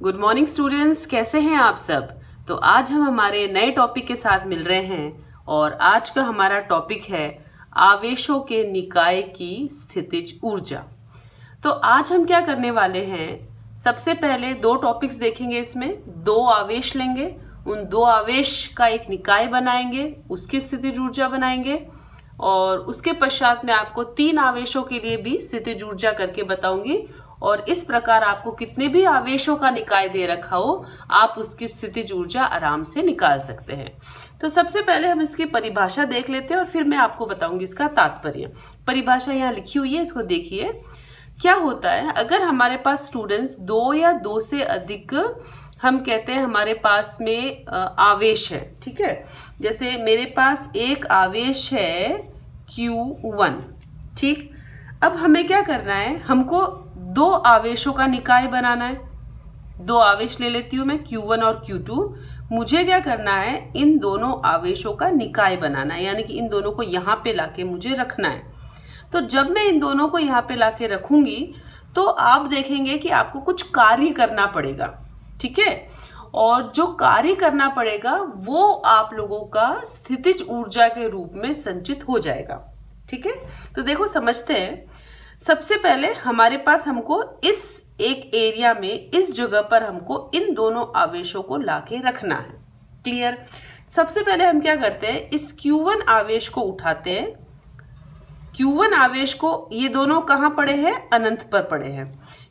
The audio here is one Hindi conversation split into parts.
गुड मॉर्निंग स्टूडेंट्स, कैसे हैं आप सब। तो आज हम हमारे नए टॉपिक के साथ मिल रहे हैं और आज का हमारा टॉपिक है आवेशों के निकाय की स्थितिज ऊर्जा। तो आज हम क्या करने वाले हैं, सबसे पहले दो टॉपिक्स देखेंगे। इसमें दो आवेश लेंगे, उन दो आवेश का एक निकाय बनाएंगे, उसकी स्थितिज ऊर्जा बनाएंगे और उसके पश्चात मैं आपको तीन आवेशों के लिए भी स्थितिज ऊर्जा करके बताऊंगी और इस प्रकार आपको कितने भी आवेशों का निकाय दे रखा हो आप उसकी स्थितिज ऊर्जा आराम से निकाल सकते हैं। तो सबसे पहले हम इसकी परिभाषा देख लेते हैं और फिर मैं आपको बताऊंगी इसका तात्पर्य। परिभाषा यहाँ लिखी हुई है, इसको देखिए। क्या होता है, अगर हमारे पास स्टूडेंट्स दो या दो से अधिक, हम कहते हैं हमारे पास में आवेश है, ठीक है। जैसे मेरे पास एक आवेश है Q1, ठीक। अब हमें क्या करना है, हमको दो आवेशों का निकाय बनाना है। दो आवेश ले लेती हूं मैं, Q1 और Q2। मुझे क्या करना है, इन दोनों आवेशों का निकाय बनाना है, यानी कि इन दोनों को यहां पे लाके मुझे रखना है। तो जब मैं इन दोनों को यहां पे लाके रखूंगी तो आप देखेंगे कि आपको कुछ कार्य करना पड़ेगा, ठीक है। और जो कार्य करना पड़ेगा वो आप लोगों का स्थितिज ऊर्जा के रूप में संचित हो जाएगा, ठीक है। तो देखो समझते हैं। सबसे पहले हमारे पास हमको इस एक एरिया में, इस जगह पर हमको इन दोनों आवेशों को लाके रखना है। क्लियर। सबसे पहले हम क्या करते हैं, इस Q1 आवेश को उठाते हैं। Q1 आवेश को, ये दोनों कहाँ पड़े हैं, अनंत पर पड़े हैं।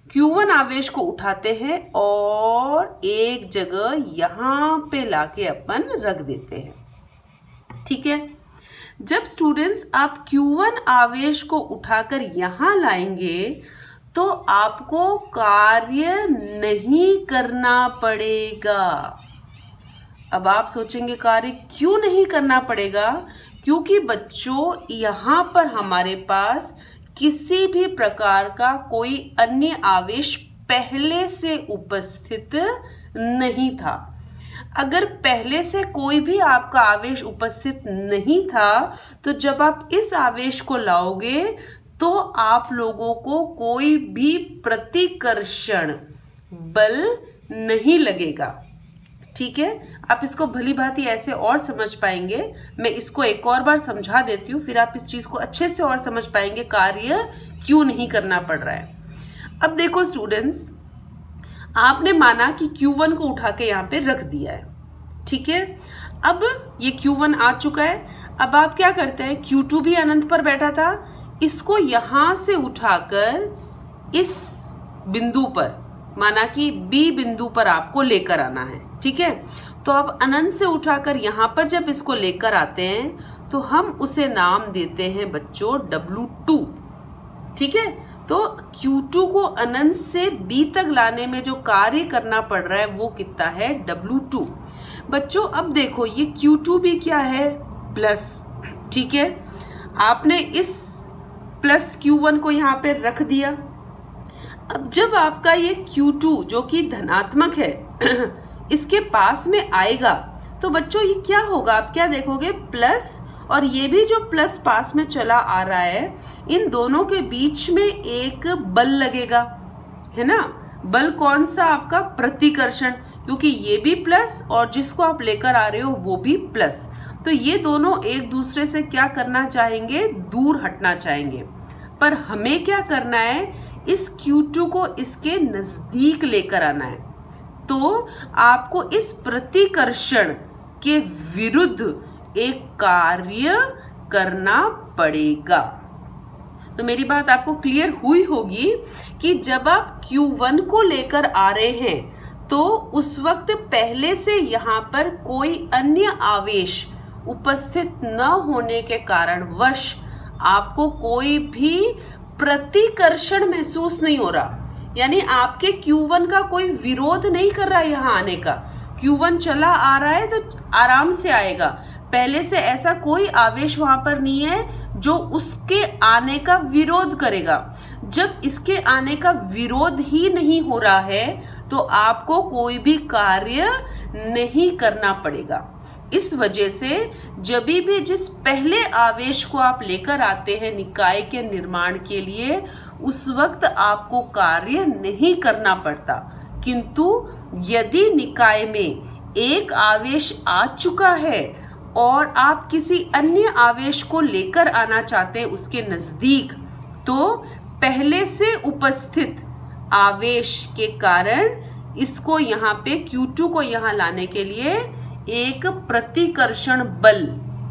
Q1 आवेश को उठाते हैं और एक जगह यहां पे लाके अपन रख देते हैं, ठीक है। जब स्टूडेंट्स आप Q1 आवेश को उठाकर यहां लाएंगे तो आपको कार्य नहीं करना पड़ेगा। अब आप सोचेंगे कार्य क्यों नहीं करना पड़ेगा, क्योंकि बच्चों यहां पर हमारे पास किसी भी प्रकार का कोई अन्य आवेश पहले से उपस्थित नहीं था। अगर पहले से कोई भी आपका आवेश उपस्थित नहीं था तो जब आप इस आवेश को लाओगे तो आप लोगों को कोई भी प्रतिकर्षण बल नहीं लगेगा, ठीक है। आप इसको भली भांति ऐसे और समझ पाएंगे। मैं इसको एक और बार समझा देती हूँ, फिर आप इस चीज को अच्छे से और समझ पाएंगे कार्य क्यों नहीं करना पड़ रहा है। अब देखो स्टूडेंट्स, आपने माना कि Q1 को उठा के यहाँ पे रख दिया है, ठीक है। अब ये Q1 आ चुका है। अब आप क्या करते हैं, Q2 भी अनंत पर बैठा था, इसको यहां से उठाकर इस बिंदु पर, माना कि B बिंदु पर आपको लेकर आना है, ठीक है। तो आप अनंत से उठाकर यहां पर जब इसको लेकर आते हैं तो हम उसे नाम देते हैं बच्चों W2, ठीक है। तो Q2 को अनंत से B तक लाने में जो कार्य करना पड़ रहा है वो कितना है, W2। बच्चों अब देखो ये Q2 भी क्या है, प्लस, ठीक है। आपने इस प्लस Q1 को यहाँ पे रख दिया। अब जब आपका ये Q2 जो कि धनात्मक है इसके पास में आएगा तो बच्चों ये क्या होगा, आप क्या देखोगे, प्लस, और ये भी जो प्लस पास में चला आ रहा है, इन दोनों के बीच में एक बल लगेगा, है ना। बल कौन सा, आपका प्रतिकर्षण, क्योंकि ये भी प्लस और जिसको आप लेकर आ रहे हो वो भी प्लस। तो ये दोनों एक दूसरे से क्या करना चाहेंगे, दूर हटना चाहेंगे। पर हमें क्या करना है, इस Q2 को इसके नजदीक लेकर आना है। तो आपको इस प्रतिकर्षण के विरुद्ध एक कार्य करना पड़ेगा। तो मेरी बात आपको क्लियर हुई होगी कि जब आप Q1 को लेकर आ रहे हैं तो उस वक्त पहले से यहाँ पर कोई अन्य आवेश उपस्थित न होने के कारणवश आपको कोई भी प्रतिकर्षण महसूस नहीं हो रहा, यानी आपके Q1 का कोई विरोध नहीं कर रहा है यहाँ आने का। Q1 चला आ रहा है तो आराम से आएगा, पहले से ऐसा कोई आवेश वहां पर नहीं है जो उसके आने का विरोध करेगा। जब इसके आने का विरोध ही नहीं हो रहा है तो आपको कोई भी कार्य नहीं करना पड़ेगा। इस वजह से जब भी जिस पहले आवेश को आप लेकर आते हैं निकाय के निर्माण के लिए, उस वक्त आपको कार्य नहीं करना पड़ता, किंतु यदि निकाय में एक आवेश आ चुका है और आप किसी अन्य आवेश को लेकर आना चाहते हैं उसके नजदीक, तो पहले से उपस्थित आवेश के कारण इसको यहाँ पे Q2 को यहाँ लाने के लिए एक प्रतिकर्षण बल,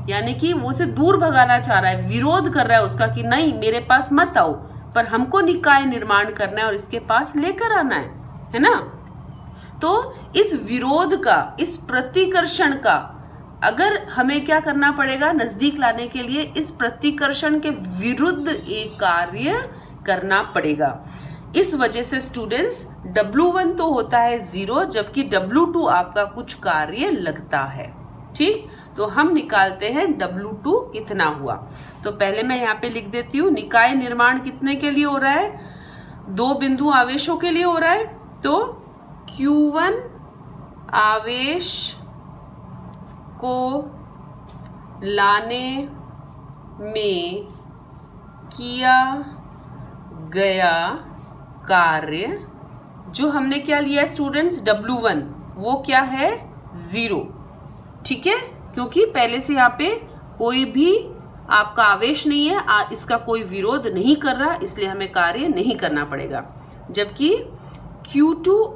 यानी कि वो उसे दूर भगाना चाह रहा है, विरोध कर रहा है उसका कि नहीं मेरे पास मत आओ, पर हमको निकाय निर्माण करना है और इसके पास लेकर आना है ना। तो इस विरोध का, इस प्रतिकर्षण का अगर हमें क्या करना पड़ेगा, नजदीक लाने के लिए इस प्रतिकर्षण के विरुद्ध एक कार्य करना पड़ेगा। इस वजह से स्टूडेंट्स W1 तो होता है 0, जबकि W2 आपका कुछ कार्य लगता है। ठीक, तो हम निकालते हैं W2 कितना हुआ। तो पहले मैं यहाँ पे लिख देती हूँ, निकाय निर्माण कितने के लिए हो रहा है, 2 बिंदु आवेशों के लिए हो रहा है। तो Q1 आवेश को लाने में किया गया कार्य, जो हमने क्या लिया है स्टूडेंट्स, W1, वो क्या है 0। ठीक है, क्योंकि पहले से यहाँ पे कोई भी आपका आवेश नहीं है, इसका कोई विरोध नहीं कर रहा, इसलिए हमें कार्य नहीं करना पड़ेगा। जबकि Q2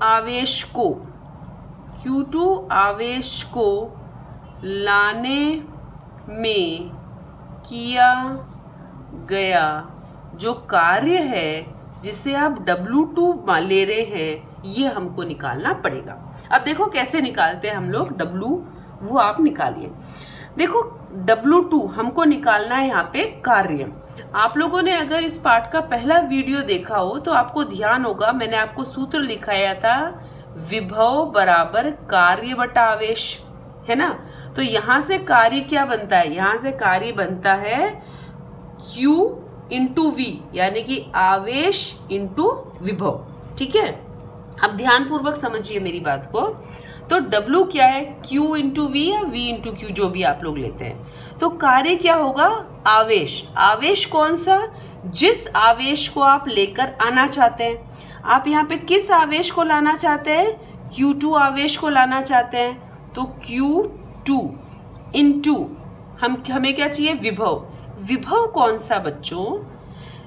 आवेश को लाने में किया गया जो कार्य है, जिसे आप W2 ले रहे हैं, ये हमको निकालना पड़ेगा। अब देखो कैसे निकालते हैं हम लोग W, वो आप निकालिए। देखो W2 हमको निकालना है यहाँ पे कार्य। आप लोगों ने अगर इस पाठ का पहला वीडियो देखा हो तो आपको ध्यान होगा, मैंने आपको सूत्र लिखाया था, विभव बराबर कार्य बटा आवेश, है ना। तो यहाँ से कार्य क्या बनता है, यहाँ से कार्य बनता है Q इंटू V, यानी कि आवेश इंटू विभव। ठीक है, अब ध्यान पूर्वक समझिए मेरी बात को। तो W क्या है, Q इंटू V या V इंटू Q, जो भी आप लोग लेते हैं। तो कार्य क्या होगा, आवेश। आवेश कौन सा, जिस आवेश को आप लेकर आना चाहते हैं। आप यहाँ पे किस आवेश को लाना चाहते हैं, Q2 आवेश को लाना चाहते हैं। तो Q2 इंटू हमें क्या चाहिए, विभव। विभव कौन सा बच्चों,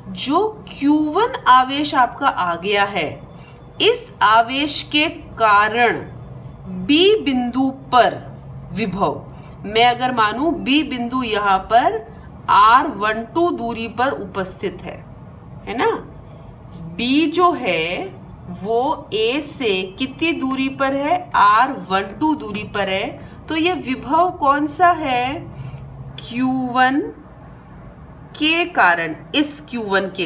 जो Q1 आवेश आपका आ गया है, इस आवेश के कारण B बिंदु पर विभव, मैं अगर मानूं B बिंदु यहाँ पर R12 दूरी पर उपस्थित है ना। B जो है वो A से कितनी दूरी पर है, R12 दूरी पर है। तो ये विभव कौन सा है, Q1 के कारण, इस Q1 के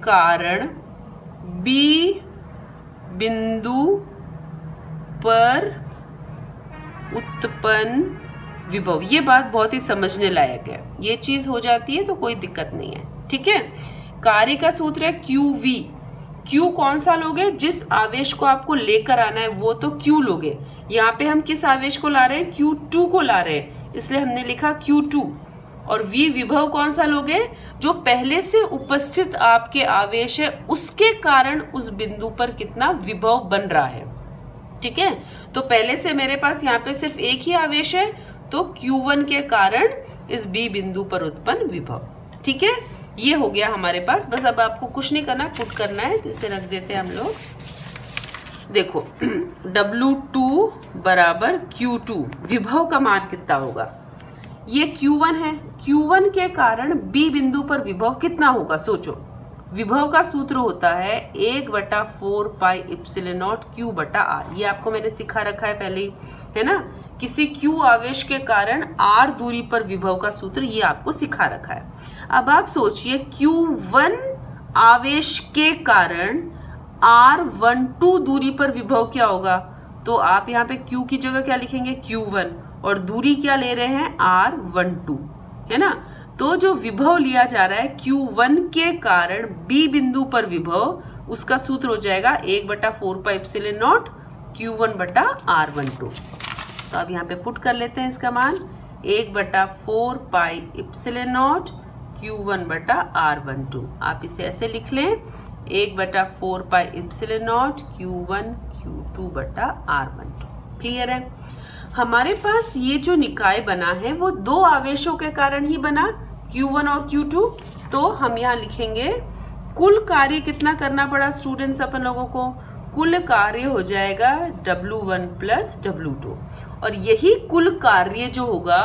कारण B बिंदु पर उत्पन्न विभव। ये बात बहुत ही समझने लायक है, ये चीज हो जाती है तो कोई दिक्कत नहीं है। ठीक है, कार्य का सूत्र है QV। Q कौन सा लोगे, जिस आवेश को आपको लेकर आना है वो तो Q लोगे। यहाँ पे हम किस आवेश को ला रहे हैं, Q2 को ला रहे हैं, इसलिए हमने लिखा Q2। और V विभव कौन सा लोगे, जो पहले से उपस्थित आपके आवेश है उसके कारण उस बिंदु पर कितना विभव बन रहा है। ठीक है, तो पहले से मेरे पास यहाँ पे सिर्फ एक ही आवेश है, तो Q1 के कारण इस B बिंदु पर उत्पन्न विभव। ठीक है, ये हो गया हमारे पास। बस अब आपको कुछ नहीं करना, पुट करना है, तो इसे रख देते हैं हम लोग। देखो W2 बराबर Q2, विभव का मान कितना होगा, ये Q1 है। Q1 के कारण B बिंदु पर विभव कितना होगा, सोचो। विभव का सूत्र होता है 1/4 पाई एप्सिलॉन नॉट Q बटा R। ये आपको मैंने सिखा रखा है पहले ही, है ना। किसी Q आवेश के कारण R दूरी पर विभव का सूत्र, ये आपको सिखा रखा है। अब आप सोचिए Q1 आवेश के कारण R12 दूरी पर विभव क्या होगा। तो आप यहाँ पे Q की जगह क्या लिखेंगे, Q1, और दूरी क्या ले रहे हैं, R12, है ना। तो जो विभव लिया जा रहा है Q1 के कारण B बिंदु पर विभव, उसका सूत्र हो जाएगा 1/4 पाई एप्सिलॉन नॉट Q1 बटा R12। तो अब यहाँ पे पुट कर लेते हैं इसका मान, 1/4 पाई एप्सिलॉन नॉट Q1 बटा R12। आप इसे ऐसे लिख लें, 1/4 पाई इप्सिलॉन नॉट Q1 Q2 बटा R12। क्लियर है? हमारे पास ये जो निकाय बना है वो दो आवेशों के कारण ही बना, Q1 और Q2। तो हम यहाँ लिखेंगे कुल कार्य कितना करना पड़ा स्टूडेंट्स अपन लोगों को? कुल कार्य हो जाएगा W1 प्लस W2, और यही कुल कार्य जो होगा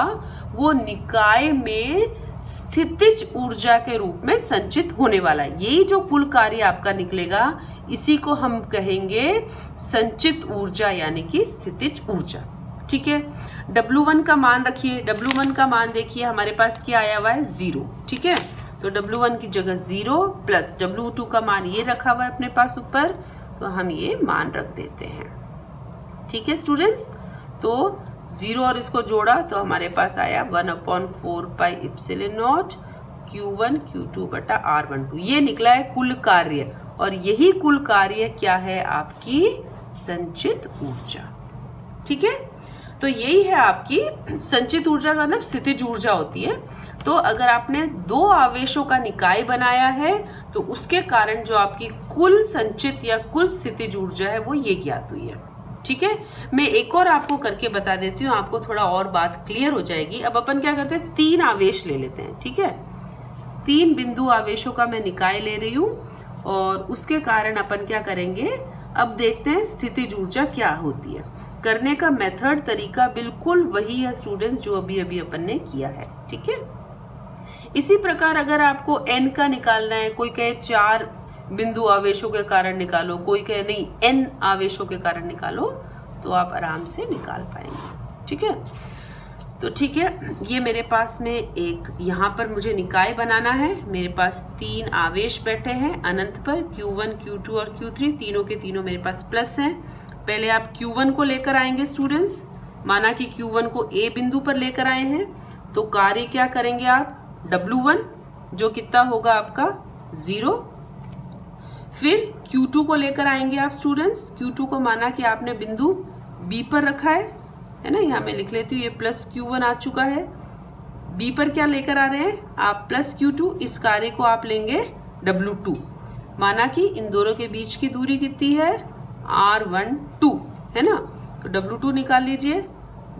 वो निकाय में स्थितिज ऊर्जा के रूप में संचित होने वाला है। यही जो कुल कार्य आपका निकलेगा इसी को हम कहेंगे संचित ऊर्जा यानी कि स्थितिज ऊर्जा। ठीक है, W1 का मान रखिए, W1 का मान देखिए हमारे पास क्या आया हुआ है 0। ठीक है, तो W1 की जगह 0 प्लस W2 का मान ये रखा हुआ है अपने पास ऊपर, तो हम ये मान रख देते हैं। ठीक है स्टूडेंट्स, तो 0 और इसको जोड़ा तो हमारे पास आया 1/4 पाई इप्सिलॉन नॉट Q1 Q2 बटा R12। ये निकला है कुल कार्य, और यही कुल कार्य क्या है? आपकी संचित ऊर्जा। ठीक है, तो यही है आपकी संचित ऊर्जा का मतलब स्थितिज ऊर्जा होती है। तो अगर आपने दो आवेशों का निकाय बनाया है तो उसके कारण जो आपकी कुल संचित या कुल स्थितिज ऊर्जा है वो ये ज्ञात हुई है। ठीक है, मैं एक और आपको करके बता देती हूँ, आपको थोड़ा और बात क्लियर हो जाएगी। अब अपन क्या करते हैं, 3 आवेश ले लेते हैं। ठीक है, 3 बिंदु आवेशों का मैं निकाय ले रही हूँ, और उसके कारण अपन क्या करेंगे, अब देखते हैं स्थितिज ऊर्जा क्या होती है। करने का मेथड तरीका बिल्कुल वही है स्टूडेंट्स जो अभी अभी अपन ने किया है। ठीक है, इसी प्रकार अगर आपको n का निकालना है, कोई कहे 4 बिंदु आवेशों के कारण निकालो, कोई कहे नहीं n आवेशों के कारण निकालो, तो आप आराम से निकाल पाएंगे। ठीक है, तो ठीक है, ये मेरे पास में एक यहाँ पर मुझे निकाय बनाना है। मेरे पास 3 आवेश बैठे हैं अनंत पर, Q1 Q2 और Q3, तीनों के तीनों मेरे पास प्लस हैं। पहले आप Q1 को लेकर आएंगे स्टूडेंट्स, माना कि Q1 को A बिंदु पर लेकर आए हैं, तो कार्य क्या करेंगे आप, W1 जो कितना होगा आपका 0। फिर Q2 को लेकर आएंगे आप स्टूडेंट्स, Q2 को माना कि आपने बिंदु B पर रखा है ना, यहाँ मैं लिख लेती हूँ, ये प्लस Q1 आ चुका है। B पर क्या लेकर आ रहे हैं आप, प्लस Q2। इस कार्य को आप लेंगे W2, माना कि इन दोनों के बीच की दूरी कितनी है, R12 है ना, तो W2 निकाल लीजिए।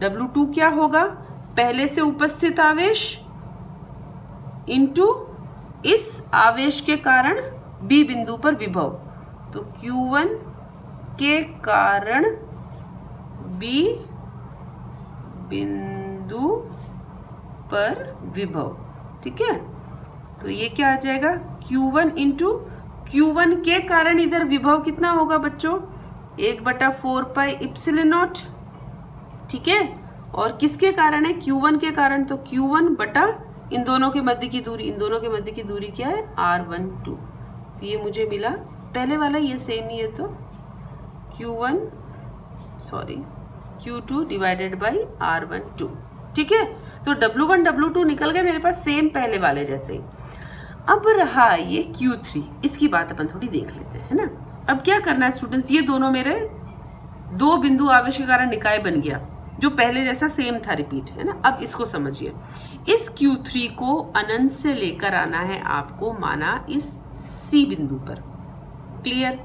W2 क्या होगा, पहले से उपस्थित आवेश इनटू इस आवेश के कारण B बिंदु पर विभव, तो Q1 के कारण B बिंदु पर विभव। ठीक है, तो ये क्या आ जाएगा, Q1 इंटू Q1 के कारण इधर विभव कितना होगा बच्चों, 1/4 पाई इप्सिलॉन नॉट। ठीक है, और किसके कारण है, Q1 के कारण, तो Q1 बटा इन दोनों के मध्य की दूरी, इन दोनों के मध्य की दूरी क्या है, R12। तो ये मुझे मिला, पहले वाला ये सेम ही है, तो Q2 डिवाइडेड बाई R12। ठीक है, तो W1 W2 निकल गए मेरे पास सेम पहले वाले जैसे ही। अब रहा ये Q3, इसकी बात अपन थोड़ी देख लेते हैं, है ना। अब क्या करना है स्टूडेंट्स, ये दोनों मेरे 2 बिंदु आवेश के कारण निकाय बन गया, जो पहले जैसा सेम था, रिपीट है ना। अब इसको समझिए, इस Q3 को अनंत से लेकर आना है आपको, माना इस C बिंदु पर। क्लियर,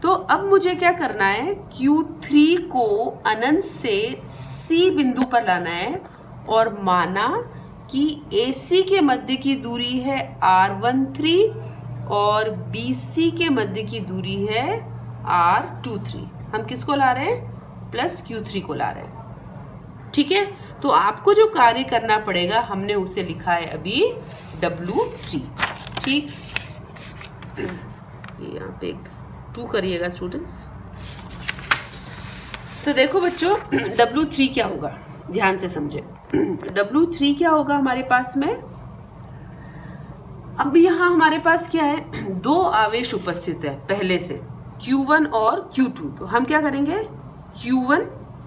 तो अब मुझे क्या करना है, Q3 को अनंत से C बिंदु पर लाना है, और माना कि AC के मध्य की दूरी है R13 और BC के मध्य की दूरी है R23। हम किसको ला रहे हैं, प्लस Q3 को ला रहे हैं। ठीक है, तो आपको जो कार्य करना पड़ेगा, हमने उसे लिखा है अभी W3। ठीक, यहाँ पे 2 करिएगा स्टूडेंट्स। तो देखो बच्चों, W3 क्या होगा, ध्यान से समझे। W3 क्या होगा हमारे पास में, अब यहाँ हमारे पास क्या है, 2 आवेश उपस्थित है पहले से, Q1 और Q2। तो हम क्या करेंगे, Q1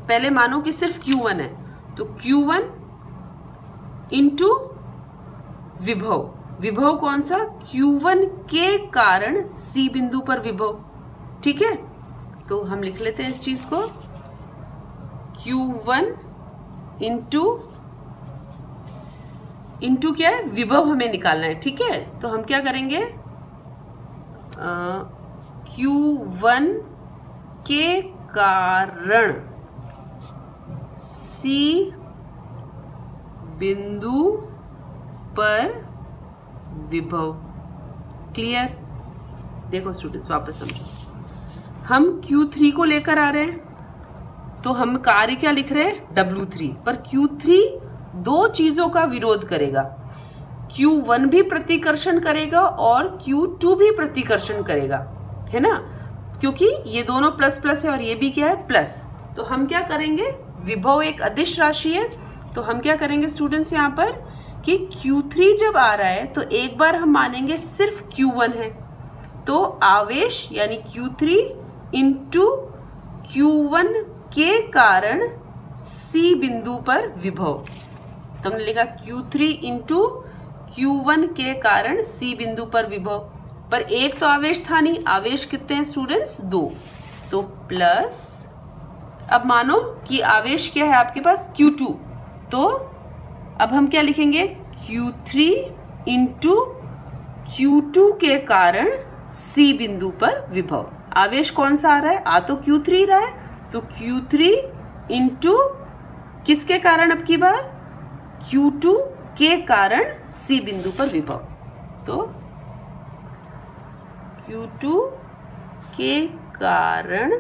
पहले मानो कि सिर्फ Q1 है, तो Q1 इंटू विभव, विभव कौन सा, Q1 के कारण C बिंदु पर विभव। ठीक है, तो हम लिख लेते हैं इस चीज को, Q1 इंटू क्या है, विभव हमें निकालना है। ठीक है, तो हम क्या करेंगे, Q1 के कारण C बिंदु पर विभव। क्लियर? देखो स्टूडेंट्स, वापस समझो। हम Q3 को लेकर आ रहे हैं तो हम कार्य क्या लिख रहे हैं? W3। पर Q3 दो चीजों का विरोध करेगा। Q1 भी प्रतिकर्षण करेगा और Q2 भी प्रतिकर्षण करेगा, है ना, क्योंकि ये दोनों प्लस प्लस है और ये भी क्या है? प्लस। तो हम क्या करेंगे? विभव एक अदिश राशि है, तो हम क्या करेंगे स्टूडेंट्स यहाँ पर कि Q3 जब आ रहा है तो एक बार हम मानेंगे सिर्फ Q1 है, तो आवेश यानी Q3 इंटू Q1 के कारण C बिंदु पर विभव। तो हमने लिखा Q3 इंटू Q1 के कारण C बिंदु पर विभव। पर एक तो आवेश था नहीं, आवेश कितने हैं स्टूडेंट्स? 2। तो प्लस, अब मानो कि आवेश क्या है आपके पास? Q2। तो अब हम क्या लिखेंगे? Q3 इंटू Q2 के कारण C बिंदु पर विभव। आवेश कौन सा आ रहा है? आ तो Q3 रहा है, तो Q3 इंटू किसके कारण? अब की बार Q2 के कारण C बिंदु पर विभव। तो Q2 के कारण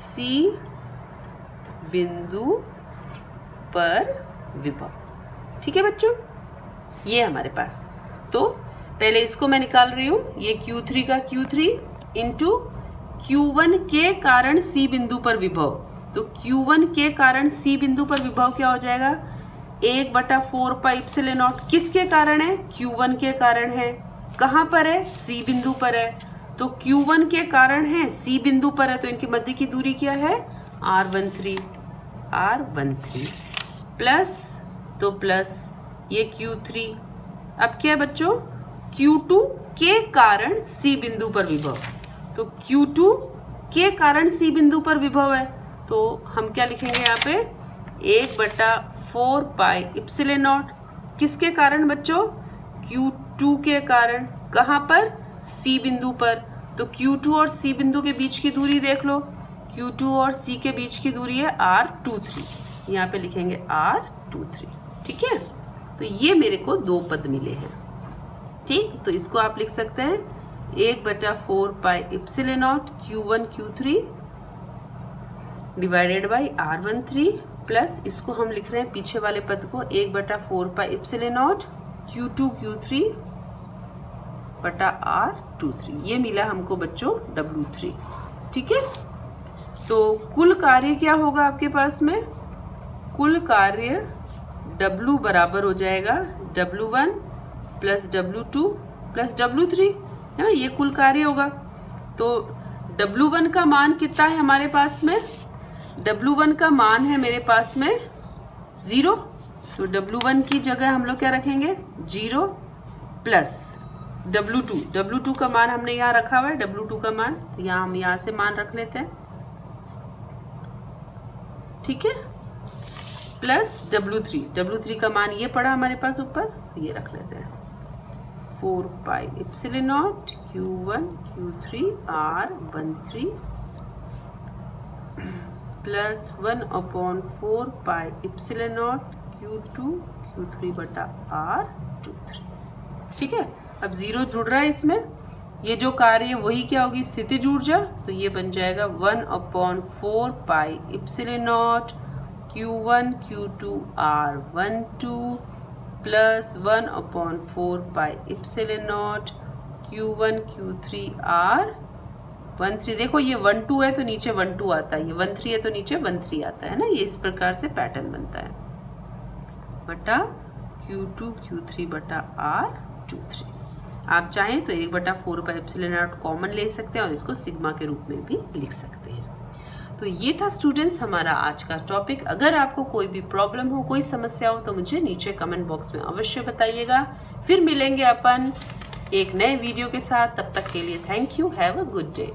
C बिंदु पर विभव। ठीक है बच्चों, ये हमारे पास। तो पहले इसको मैं निकाल रही हूं, ये Q3 का Q3 इंटू Q1 के कारण C बिंदु पर विभव। तो Q1 के कारण C बिंदु पर विभव क्या हो जाएगा? 1/4 पाई एप्सिलॉन नॉट। किसके कारण है? Q1 के कारण है। कहां पर है? C बिंदु पर है। तो Q1 के कारण है, C बिंदु पर है, तो इनके मध्य की दूरी क्या है? R13 प्लस, तो प्लस ये Q3। अब क्या है बच्चों? Q2 के कारण C बिंदु पर विभव। तो Q2 के कारण C बिंदु पर विभव है, तो हम क्या लिखेंगे यहाँ पे? 1/4 पाई एप्सिलॉन नॉट। किसके कारण बच्चों? Q2 के कारण। कहाँ पर? C बिंदु पर। तो Q2 और C बिंदु के बीच की दूरी देख लो, Q2 और C के बीच की दूरी है R23। यहाँ पे लिखेंगे R23। ठीक है, तो ये मेरे को 2 पद मिले हैं। ठीक, तो इसको आप लिख सकते हैं 1/4 pi epsilon not Q1 Q3 divided by R13 plus, इसको हम लिख रहे हैं पीछे वाले पद को 1/4 pi epsilon not Q2 Q3 बटा R23। ये मिला हमको बच्चों W3। ठीक है, तो कुल कार्य क्या होगा आपके पास में? कुल कार्य W बराबर हो जाएगा W1 plus W2 plus W3, है ना, ये कुल कार्य होगा। तो W1 का मान कितना है हमारे पास में? W1 का मान है मेरे पास में 0, तो W1 की जगह हम लोग क्या रखेंगे? 0 प्लस W2 का मान हमने यहाँ रखा हुआ है, W2 का मान, तो यहाँ हम यहाँ से मान रख लेते हैं। ठीक है, प्लस W3 का मान ये पड़ा हमारे पास ऊपर, तो ये रख लेते हैं 4 pi epsilon not Q1 Q3 R13 plus 1/4 pi epsilon not Q2 Q3 बटा R23। ठीक है, अब 0 जुड़ रहा है इसमें, ये जो कार्य है वही क्या होगी? स्थितिज ऊर्जा। तो ये बन जाएगा 1/4 pi epsilon not Q1 Q2 R12 plus 1/4 pi epsilon not Q1 Q3 R13। देखो ये 12 है तो नीचे 12 आता है, ये 13 है तो नीचे 13 आता है ना, ये इस प्रकार से पैटर्न बनता है, बटा Q2 Q3 बटा R23। आप चाहें तो 1/4 पाई एप्सिलॉन नॉट कॉमन ले सकते हैं और इसको सिग्मा के रूप में भी लिख सकते हैं। तो ये था स्टूडेंट्स हमारा आज का टॉपिक। अगर आपको कोई भी प्रॉब्लम हो, कोई समस्या हो, तो मुझे नीचे कमेंट बॉक्स में अवश्य बताइएगा। फिर मिलेंगे अपन एक नए वीडियो के साथ, तब तक के लिए thank you, have a good day.